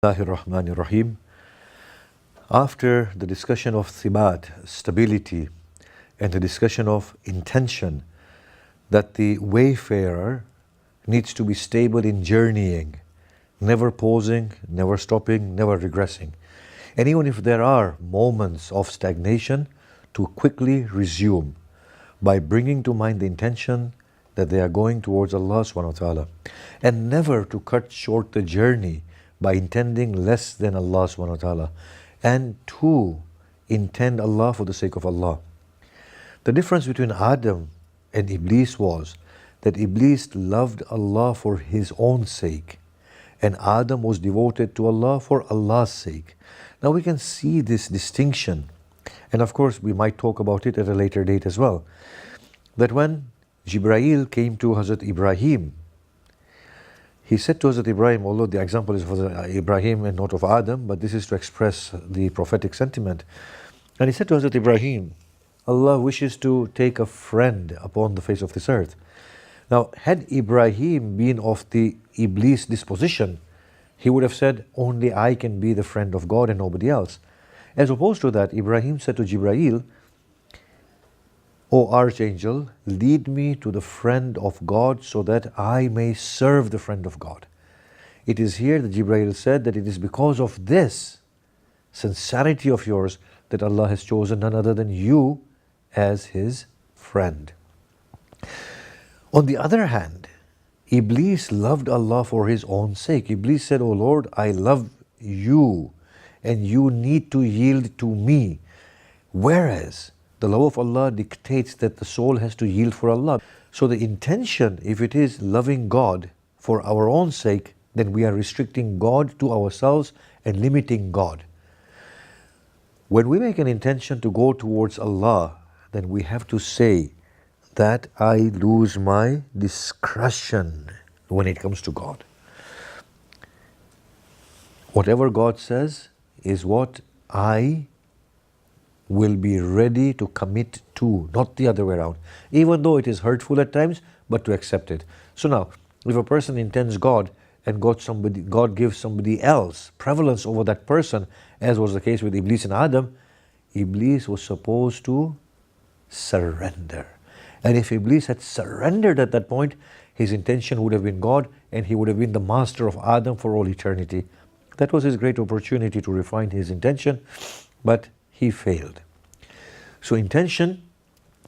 Bismillahirrahmanirrahim. After the discussion of thibat, stability, and the discussion of intention, that the wayfarer needs to be stable in journeying, never pausing, never stopping, never regressing. And even if there are moments of stagnation, to quickly resume by bringing to mind the intention that they are going towards Allah subhanahu wa ta'ala, and never to cut short the journey by intending less than Allah subhanahu wa ta'ala, and to intend Allah for the sake of Allah. The difference between Adam and Iblis was that Iblis loved Allah for his own sake, and Adam was devoted to Allah for Allah's sake. Now we can see this distinction, and of course we might talk about it at a later date as well, that when Jibreel came to Hazrat Ibrahim, he said to Hazrat Ibrahim, although the example is for Ibrahim and not of Adam, but this is to express the prophetic sentiment. And he said to Hazrat Ibrahim, Allah wishes to take a friend upon the face of this earth. Now, had Ibrahim been of the Iblis disposition, he would have said, only I can be the friend of God and nobody else. As opposed to that, Ibrahim said to Jibreel, O Archangel, lead me to the friend of God so that I may serve the friend of God. It is here that Jibreel said that it is because of this sincerity of yours that Allah has chosen none other than you as His friend. On the other hand, Iblis loved Allah for his own sake. Iblis said, O Lord, I love you and you need to yield to me. Whereas the love of Allah dictates that the soul has to yield for Allah. So the intention, if it is loving God for our own sake, then we are restricting God to ourselves and limiting God. When we make an intention to go towards Allah, then we have to say that I lose my discretion when it comes to God. Whatever God says is what I will be ready to commit to, not the other way around. Even though it is hurtful at times, but to accept it. So now, if a person intends God and God gives somebody else prevalence over that person, as was the case with Iblis and Adam, Iblis was supposed to surrender. And if Iblis had surrendered at that point, his intention would have been God and he would have been the master of Adam for all eternity. That was his great opportunity to refine his intention, but he failed. So intention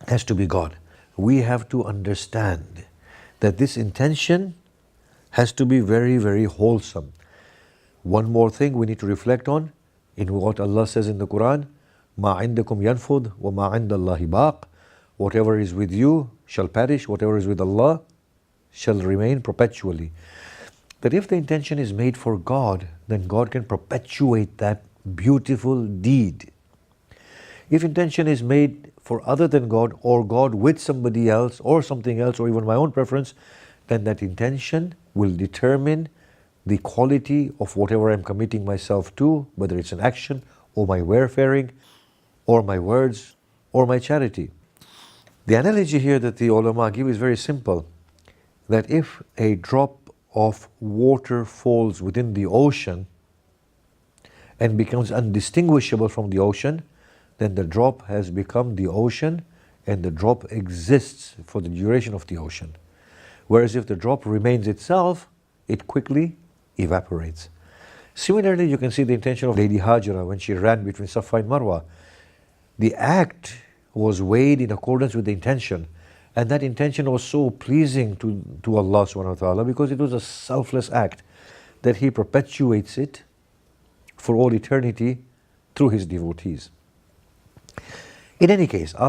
has to be God. We have to understand that this intention has to be very, very wholesome. One more thing we need to reflect on in what Allah says in the Quran, مَا عِنْدَكُمْ يَنْفُدْ وَمَا عِنْدَ اللَّهِ بَاقٍ. Whatever is with you shall perish, whatever is with Allah shall remain perpetually. That if the intention is made for God, then God can perpetuate that beautiful deed. If intention is made for other than God, or God with somebody else, or something else, or even my own preference, then that intention will determine the quality of whatever I'm committing myself to, whether it's an action, or my wayfaring, or my words, or my charity. The analogy here that the ulama give is very simple, that if a drop of water falls within the ocean and becomes undistinguishable from the ocean, then the drop has become the ocean and the drop exists for the duration of the ocean. Whereas if the drop remains itself, it quickly evaporates. Similarly, you can see the intention of Lady Hajra when she ran between Safa and Marwa. The act was weighed in accordance with the intention, and that intention was so pleasing to Allah subhanahu wa ta'ala because it was a selfless act that He perpetuates it for all eternity through His devotees. In any case, after